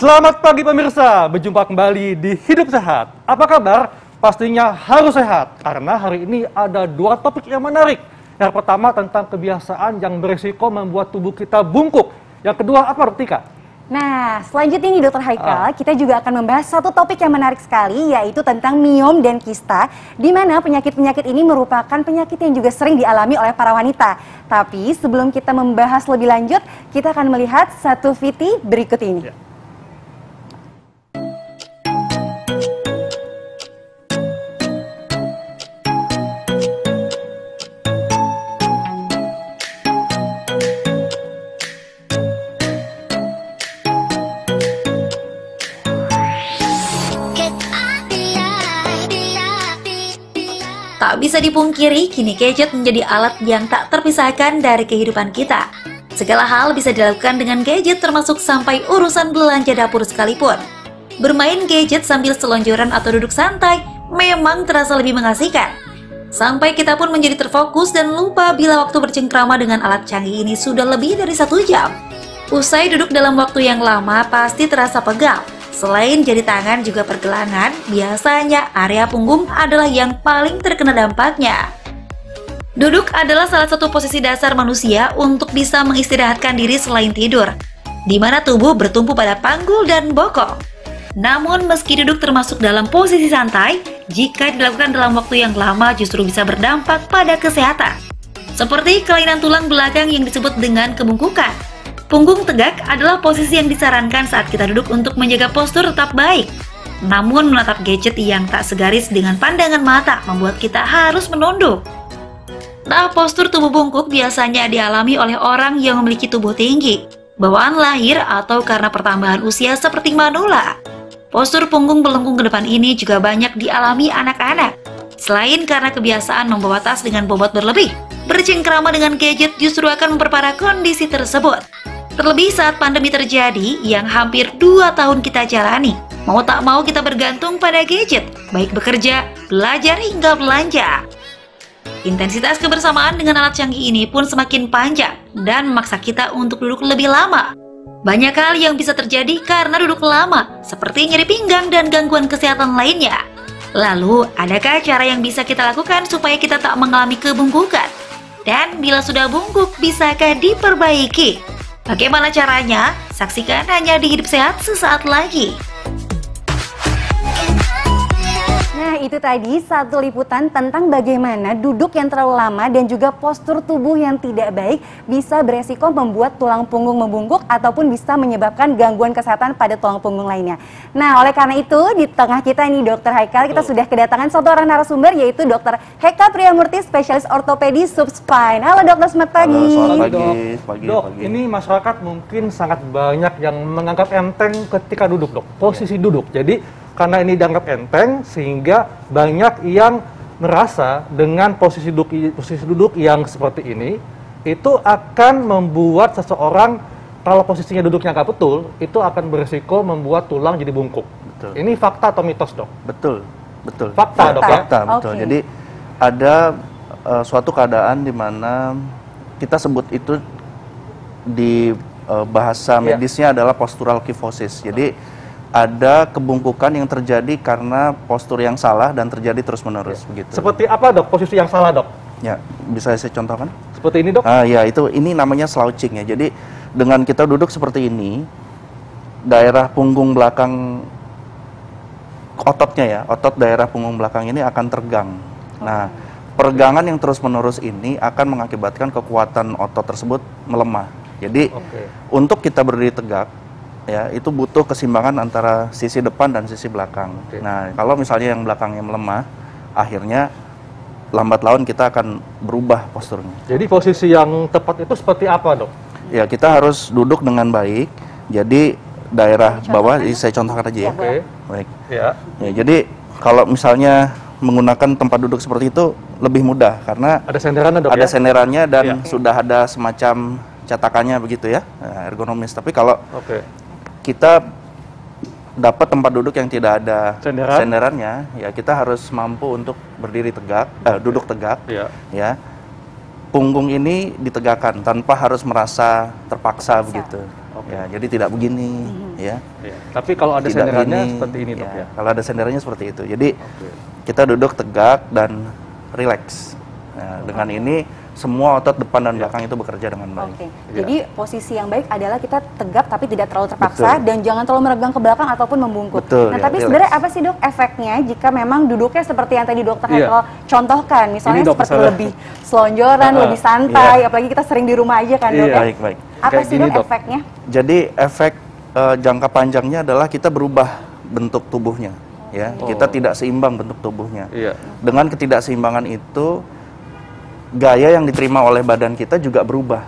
Selamat pagi pemirsa, berjumpa kembali di Hidup Sehat. Apa kabar? Pastinya harus sehat, karena hari ini ada dua topik yang menarik. Yang pertama tentang kebiasaan yang berisiko membuat tubuh kita bungkuk. Yang kedua apa, Dok Tika? Nah, selanjutnya nih Dokter Haikal, kita juga akan membahas satu topik yang menarik sekali, yaitu tentang miom dan kista, di mana penyakit-penyakit ini merupakan penyakit yang juga sering dialami oleh para wanita. Tapi sebelum kita membahas lebih lanjut, kita akan melihat satu VT berikut ini. Ya. Tak bisa dipungkiri, kini gadget menjadi alat yang tak terpisahkan dari kehidupan kita. Segala hal bisa dilakukan dengan gadget, termasuk sampai urusan belanja dapur sekalipun. Bermain gadget sambil selonjoran atau duduk santai memang terasa lebih mengasihkan. Sampai kita pun menjadi terfokus dan lupa bila waktu bercengkrama dengan alat canggih ini sudah lebih dari 1 jam. Usai duduk dalam waktu yang lama, pasti terasa pegal. Selain jari tangan juga pergelangan, biasanya area punggung adalah yang paling terkena dampaknya. Duduk adalah salah satu posisi dasar manusia untuk bisa mengistirahatkan diri selain tidur, di mana tubuh bertumpu pada panggul dan bokong. Namun meski duduk termasuk dalam posisi santai, jika dilakukan dalam waktu yang lama justru bisa berdampak pada kesehatan. Seperti kelainan tulang belakang yang disebut dengan kebungkukan. Punggung tegak adalah posisi yang disarankan saat kita duduk untuk menjaga postur tetap baik. Namun menatap gadget yang tak segaris dengan pandangan mata membuat kita harus menunduk. Nah, postur tubuh bungkuk biasanya dialami oleh orang yang memiliki tubuh tinggi, bawaan lahir atau karena pertambahan usia seperti manula. Postur punggung melengkung ke depan ini juga banyak dialami anak-anak. Selain karena kebiasaan membawa tas dengan bobot berlebih, bercengkrama dengan gadget justru akan memperparah kondisi tersebut. Terlebih saat pandemi terjadi yang hampir 2 tahun kita jalani. Mau tak mau kita bergantung pada gadget, baik bekerja, belajar hingga belanja. Intensitas kebersamaan dengan alat canggih ini pun semakin panjang dan memaksa kita untuk duduk lebih lama. Banyak hal yang bisa terjadi karena duduk lama, seperti nyeri pinggang dan gangguan kesehatan lainnya. Lalu, adakah cara yang bisa kita lakukan supaya kita tak mengalami kebungkukan? Dan bila sudah bungkuk, bisakah diperbaiki? Bagaimana caranya? Saksikan hanya di Hidup Sehat sesaat lagi. Nah, itu tadi satu liputan tentang bagaimana duduk yang terlalu lama dan juga postur tubuh yang tidak baik bisa beresiko membuat tulang punggung membungkuk ataupun bisa menyebabkan gangguan kesehatan pada tulang punggung lainnya. Nah, oleh karena itu di tengah kita ini Dokter Haikal, kita sudah kedatangan satu orang narasumber, yaitu Dokter Heka Priyamurti, spesialis ortopedi subspine. Halo Dokter, selamat pagi. Halo, selamat pagi. Dok, ini masyarakat mungkin sangat banyak yang menganggap enteng ketika duduk, Dok. Posisi duduk. Jadi karena ini dianggap enteng, sehingga banyak yang merasa dengan posisi duduk yang seperti ini, itu akan membuat seseorang, kalau posisinya duduknya nggak betul, itu akan berisiko membuat tulang jadi bungkuk. Betul. Ini fakta atau mitos, Dok? Betul, betul. Fakta, Dok, ya? Fakta, betul. Jadi ada suatu keadaan di mana kita sebut itu di bahasa medisnya adalah postural kyphosis. Jadi ada kebungkukan yang terjadi karena postur yang salah dan terjadi terus-menerus begitu. Seperti apa, Dok, posisi yang salah, Dok? Ya, bisa saya contohkan? Seperti ini, Dok? Ya, ini namanya slouching ya. Jadi dengan kita duduk seperti ini, daerah punggung belakang ototnya ya, otot daerah punggung belakang ini akan tergang. Nah, peregangan yang terus-menerus ini akan mengakibatkan kekuatan otot tersebut melemah. Jadi untuk kita berdiri tegak, ya, itu butuh keseimbangan antara sisi depan dan sisi belakang. Nah, kalau misalnya yang belakangnya melemah, akhirnya lambat laun kita akan berubah posturnya. Jadi posisi yang tepat itu seperti apa, Dok? Ya, kita harus duduk dengan baik. Jadi daerah bawah, saya contohkan aja ya. Baik. Ya. Ya, jadi kalau misalnya menggunakan tempat duduk seperti itu lebih mudah karena ada senderannya, Dok, ada ya? senderannya dan sudah ada semacam catakannya begitu ya, ergonomis. Tapi kalau kita dapat tempat duduk yang tidak ada senderannya, ya kita harus mampu untuk berdiri tegak, duduk tegak, ya. Punggung ini ditegakkan tanpa harus merasa terpaksa begitu. Ya, jadi tidak begini, ya. Iya. Tapi kalau ada Tidak senderannya gini, seperti ini dok ya. Kalau ada senderannya seperti itu. Jadi kita duduk tegak dan rileks. Nah, dengan ini semua otot depan dan belakang itu bekerja dengan baik. Oke, jadi posisi yang baik adalah kita tegap tapi tidak terlalu terpaksa. Betul. Dan jangan terlalu meregang ke belakang ataupun membungkuk. Betul, Nah, ya, tapi relax. sebenarnya apa sih dok efeknya jika memang duduknya seperti yang tadi dokter Iya. Hekel contohkan, misalnya Ini, Dok, seperti misalnya. lebih selonjoran, lebih santai, apalagi kita sering di rumah aja kan dok Iya. ya? Baik. Apa Kayak sih gini, dok Dok. efeknya? Jadi efek jangka panjangnya adalah kita berubah bentuk tubuhnya, ya. Kita tidak seimbang bentuk tubuhnya. Iya. Dengan ketidakseimbangan itu, gaya yang diterima oleh badan kita juga berubah.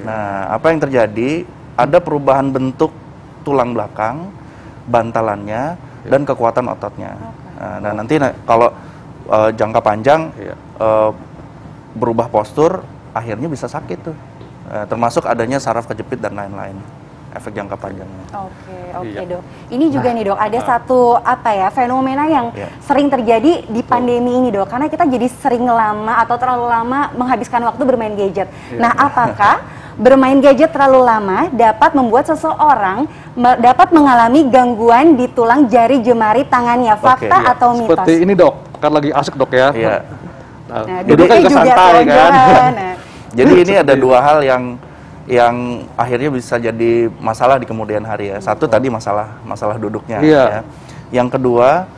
Nah, apa yang terjadi? Ada perubahan bentuk tulang belakang, bantalannya, dan kekuatan ototnya. Nah, nanti kalau jangka panjang Iya. berubah postur, akhirnya bisa sakit tuh. Termasuk adanya saraf kejepit dan lain-lain. Efek jangka panjangnya. Oke Iya. dok. Ini juga nih dok, ada satu fenomena yang Iya. sering terjadi di pandemi ini dok, karena kita jadi sering lama atau terlalu lama menghabiskan waktu bermain gadget. Nah, apakah bermain gadget terlalu lama dapat membuat seseorang dapat mengalami gangguan di tulang jari jemari tangannya? Fakta iya. atau mitos? Seperti ini dok, kan lagi asik dok ya. Iya. Nah, duduknya juga santai kan. selonjoran. Nah, Jadi ini ada dua hal yang akhirnya bisa jadi masalah di kemudian hari ya. Satu tadi masalah duduknya. Iya. Ya. Yang kedua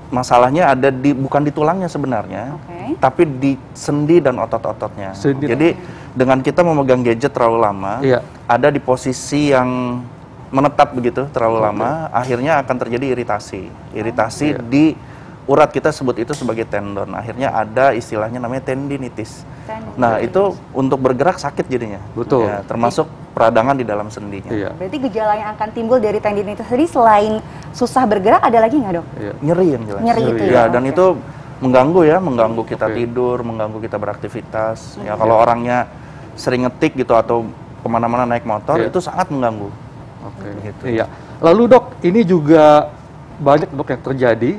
masalahnya ada bukan di tulangnya sebenarnya, Oke. tapi di sendi dan otot-ototnya. Sendi. Jadi dengan kita memegang gadget terlalu lama, Iya. ada di posisi yang menetap begitu terlalu lama, akhirnya akan terjadi iritasi. Iritasi Iya. di urat, kita sebut itu sebagai tendon. Akhirnya ada istilahnya namanya tendinitis. Nah, itu untuk bergerak sakit jadinya. Betul. Ya, termasuk peradangan di dalam sendinya. Iya. Berarti gejala yang akan timbul dari tendinitis tadi selain susah bergerak ada lagi nggak dok? Iya. Nyeri yang jelas. Nyeri itu Ya, ya, dan oke. itu mengganggu kita Oke. tidur, mengganggu kita beraktivitas. Ya, kalau orangnya sering ngetik gitu atau kemana-mana naik motor, Iya. itu sangat mengganggu. Oke. Gitu. Iya. Lalu dok, ini juga banyak dok yang terjadi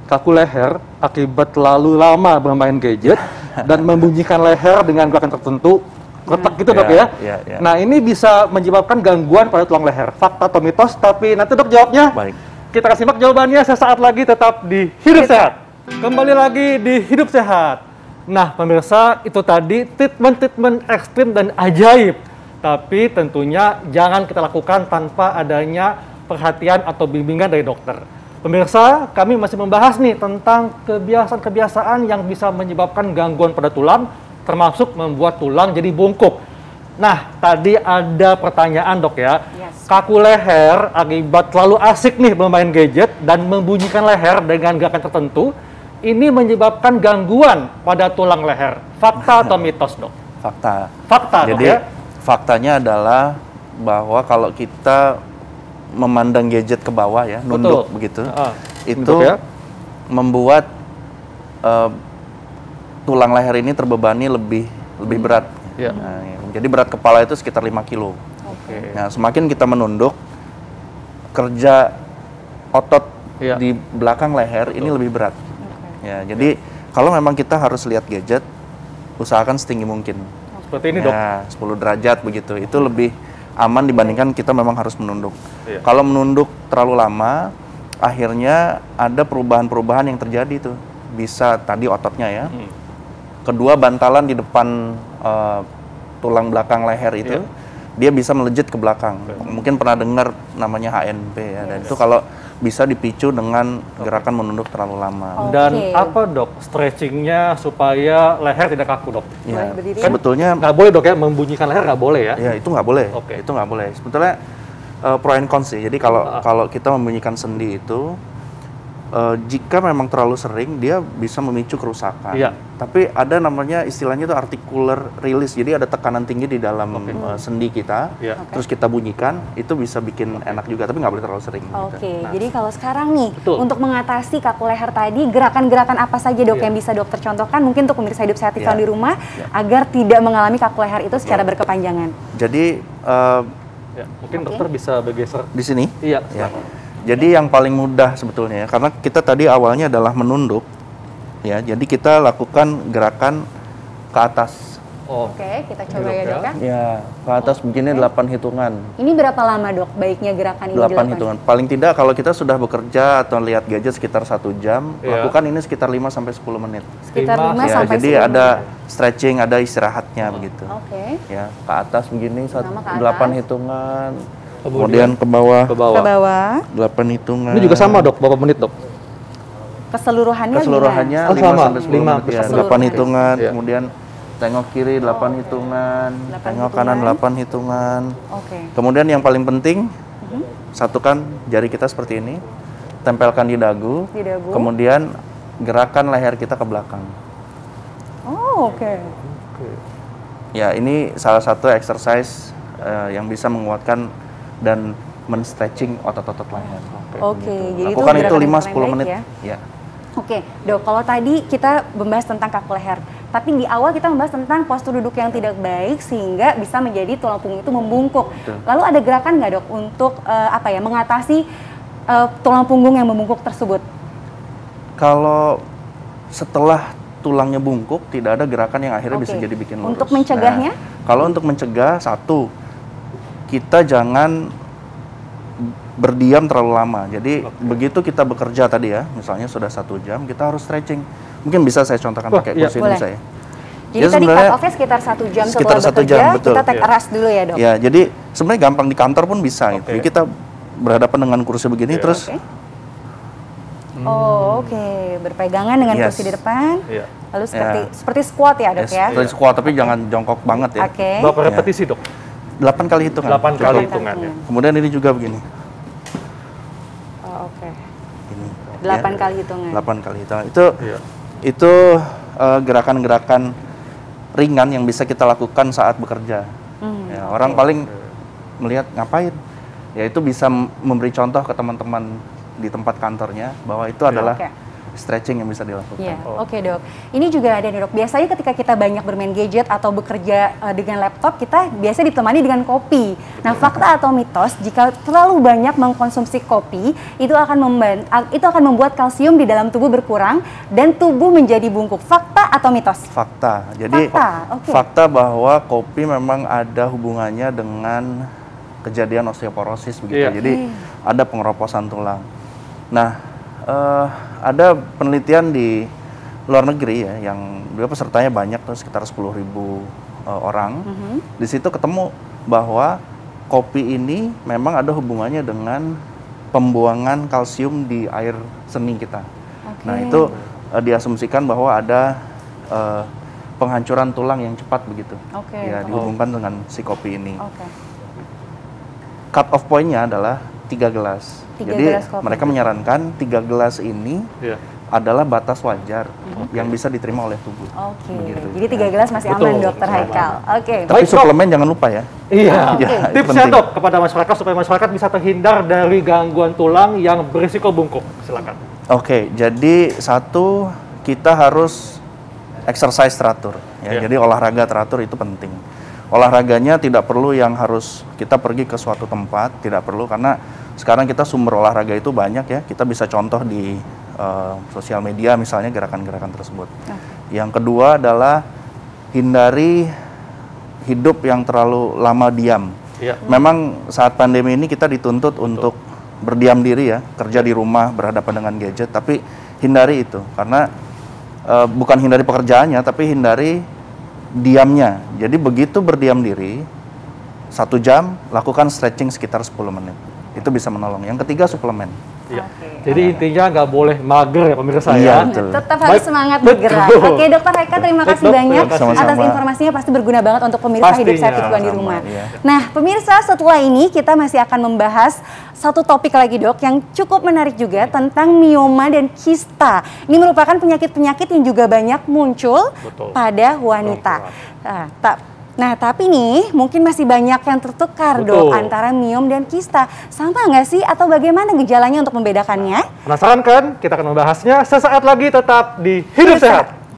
kaku leher akibat terlalu lama bermain gadget dan membunyikan leher dengan gerakan tertentu, retak gitu dok ya. Iya, iya. Nah ini bisa menyebabkan gangguan pada tulang leher. Fakta atau mitos? Tapi nanti dok jawabnya. Baik. Kita akan simak jawabannya sesaat lagi, tetap di Hidup Sehat. Kembali lagi di Hidup Sehat. Nah pemirsa, itu tadi treatment ekstrim dan ajaib. Tapi tentunya jangan kita lakukan tanpa adanya perhatian atau bimbingan dari dokter. Pemirsa, kami masih membahas nih tentang kebiasaan-kebiasaan yang bisa menyebabkan gangguan pada tulang, termasuk membuat tulang jadi bungkuk. Nah, tadi ada pertanyaan dok ya, Yes. kaku leher akibat terlalu asik nih bermain gadget dan membunyikan leher dengan gerakan tertentu, ini menyebabkan gangguan pada tulang leher. Fakta atau mitos dok? Fakta. Fakta dok Jadi ya? faktanya adalah bahwa kalau kita memandang gadget ke bawah ya, nunduk Betul. begitu, itu Nunduk ya? membuat tulang leher ini terbebani lebih berat. Iya. Nah, ya. Jadi berat kepala itu sekitar 5 kilo. Oke. Nah, semakin kita menunduk, kerja otot Iya. di belakang leher ini lebih berat. Ya, jadi kalau memang kita harus lihat gadget, usahakan setinggi mungkin. Seperti ini dok. Ya, 10 derajat begitu. Itu lebih aman dibandingkan kita memang harus menunduk. Iya. Kalau menunduk terlalu lama, akhirnya ada perubahan-perubahan yang terjadi tuh. Bisa tadi ototnya ya. Kedua, bantalan di depan tulang belakang leher itu, Iya. dia bisa melejit ke belakang. Mungkin pernah dengar namanya HNP ya. Dan itu kalau bisa dipicu dengan gerakan menunduk terlalu lama. Dan Oke. apa dok stretchingnya supaya leher tidak kaku dok? Ya, Boleh berdiri? sebetulnya Nggak boleh dok ya, membunyikan leher nggak boleh ya? ya itu nggak boleh. Oke. Itu nggak boleh. Sebetulnya pro and cons sih. Jadi kalau kita membunyikan sendi itu, jika memang terlalu sering, dia bisa memicu kerusakan. Iya. Tapi ada namanya istilahnya itu articular release. Jadi ada tekanan tinggi di dalam sendi kita. Iya. Terus kita bunyikan, itu bisa bikin enak juga. Tapi nggak boleh terlalu sering. Oke, gitu. jadi kalau sekarang nih, Betul. untuk mengatasi kaku leher tadi, gerakan-gerakan apa saja dok Iya. yang bisa dokter contohkan mungkin untuk pemirsa Hidup Sehat Iya. di rumah, agar tidak mengalami kaku leher itu secara berkepanjangan? Jadi Ya, mungkin Oke. dokter bisa bergeser. di sini. Iya. Ya. Jadi yang paling mudah sebetulnya ya, karena kita tadi awalnya adalah menunduk, ya. Jadi kita lakukan gerakan ke atas. Oke, kita coba ya dok ya. Ya, ke atas begini 8 hitungan. Ini berapa lama dok baiknya gerakan ini 8 dilakukan? hitungan. Paling tidak kalau kita sudah bekerja atau lihat gadget sekitar 1 jam, lakukan ini sekitar 5 sampai 10 menit. Sekitar 5 Ya, sampai 10 jadi menit. ada stretching, ada istirahatnya begitu. Oke. Ya, ke atas begini Pertama ke 8 atas. hitungan. Kemudian ke bawah Ke Ke bawah. bawah. 8 hitungan. Ini juga sama dok, berapa menit dok? Keseluruhannya Keseluruhannya Oh, 5 sama. sampai 10 5 menit. Ya, sampai 8 10 hitungan, Iya. kemudian tengok kiri 8 hitungan, 8 tengok kanan hitungan. 8 hitungan. Oke. Kemudian yang paling penting, satukan jari kita seperti ini, tempelkan di dagu, Di dagu. kemudian gerakan leher kita ke belakang. Oh, oke. Ya, ini salah satu exercise yang bisa menguatkan dan men-stretching otot-otot leher. Oke, jadi itu Lakukan itu gerakan yang 5-10 paling menit. baik Ya. Oke, dok, kalau tadi kita membahas tentang kaku leher, tapi di awal kita membahas tentang postur duduk yang tidak baik sehingga bisa menjadi tulang punggung itu membungkuk. Betul. Lalu ada gerakan nggak dok untuk mengatasi tulang punggung yang membungkuk tersebut? Kalau setelah tulangnya bungkuk, tidak ada gerakan yang akhirnya bisa Oke. jadi bikin lurus. Untuk mencegahnya? Nah, kalau untuk mencegah, satu, kita jangan berdiam terlalu lama. Jadi begitu kita bekerja tadi ya, misalnya sudah 1 jam, kita harus stretching. Mungkin bisa saya contohkan pakai kursi ini Boleh. saya. Jadi Ya, tadi sebenarnya cut off-nya sekitar 1 jam sekitar setelah 1 bekerja, jam, betul. kita take a rest dulu ya dok? Ya, jadi sebenarnya gampang di kantor pun bisa. Gitu. Jadi kita berhadapan dengan kursi begini, terus Oke. Oh, oke. Berpegangan dengan Yes. kursi di depan. Iya. Lalu seperti squat ya dok ya? seperti squat, tapi jangan jongkok banget ya. Oke. Berapa repetisi dok? 8 kali hitungan. 8 kali Cukup. hitungannya. Kemudian ini juga begini. Oh, oke. Ini. 8 Ya. kali hitungan. 8 kali hitungan. Itu Iya. itu gerakan-gerakan ringan yang bisa kita lakukan saat bekerja. Ya, orang paling melihat ngapain? Ya itu bisa memberi contoh ke teman-teman di tempat kantornya bahwa itu adalah Oke. stretching yang bisa dilakukan. Iya, oke dok. Ini juga ada nih dok. Biasanya ketika kita banyak bermain gadget atau bekerja dengan laptop, kita biasa ditemani dengan kopi. Nah, fakta atau mitos jika terlalu banyak mengkonsumsi kopi, itu akan membuat kalsium di dalam tubuh berkurang dan tubuh menjadi bungkuk. Fakta atau mitos? Fakta. Jadi Fakta, oke. fakta bahwa kopi memang ada hubungannya dengan kejadian osteoporosis begitu. Iya. Jadi ada pengeroposan tulang. Nah, ada penelitian di luar negeri ya yang pesertanya banyak tuh sekitar 10.000 orang. Di situ ketemu bahwa kopi ini memang ada hubungannya dengan pembuangan kalsium di air seni kita. Nah, itu diasumsikan bahwa ada penghancuran tulang yang cepat begitu. Oke. Ya, dihubungkan dengan si kopi ini. Oke. Cut off point-nya adalah 3 gelas. 3 Jadi gelas kopi. mereka menyarankan 3 gelas ini Iya. adalah batas wajar yang bisa diterima oleh tubuh. Oke. Begitu. Jadi 3 gelas masih Betul. aman dokter Haikal. Oke. Tapi Baik, Dok. suplemen jangan lupa ya. Iya. Ya, itu Tipsnya penting. dok kepada masyarakat supaya masyarakat bisa terhindar dari gangguan tulang yang berisiko bungkuk. Silakan. Oke, jadi satu, kita harus exercise teratur. Ya. Iya. Jadi olahraga teratur itu penting. Olahraganya tidak perlu yang harus kita pergi ke suatu tempat, tidak perlu karena sekarang kita sumber olahraga itu banyak ya. Kita bisa contoh di sosial media misalnya gerakan-gerakan tersebut. Yang kedua adalah hindari hidup yang terlalu lama diam. Iya. Memang saat pandemi ini kita dituntut untuk berdiam diri ya, kerja di rumah, berhadapan dengan gadget, tapi hindari itu karena bukan hindari pekerjaannya, tapi hindari diamnya. Jadi begitu berdiam diri 1 jam, lakukan stretching sekitar 10 menit. Itu bisa menolong. Yang ketiga suplemen. Iya. Jadi intinya nggak boleh mager ya pemirsa Iya, ya. betul. Tetap harus Baik, semangat betul. bergerak. Oke, Dokter Haikal, terima Baik, kasih Dok, banyak terima kasih. atas Sama-sama. informasinya, pasti berguna banget untuk pemirsa Hidup Pastinya. Sehat Fituan di Sama-sama, rumah. iya. Nah, pemirsa, setelah ini kita masih akan membahas satu topik lagi dok yang cukup menarik juga tentang mioma dan kista. Ini merupakan penyakit-penyakit yang juga banyak muncul Betul. pada wanita. Nah, tapi nih mungkin masih banyak yang tertukar dok Betul. antara miom dan kista. Sama nggak sih atau bagaimana gejalanya untuk membedakannya? Penasaran kan? Kita akan membahasnya sesaat lagi, tetap di Hidup Sehat.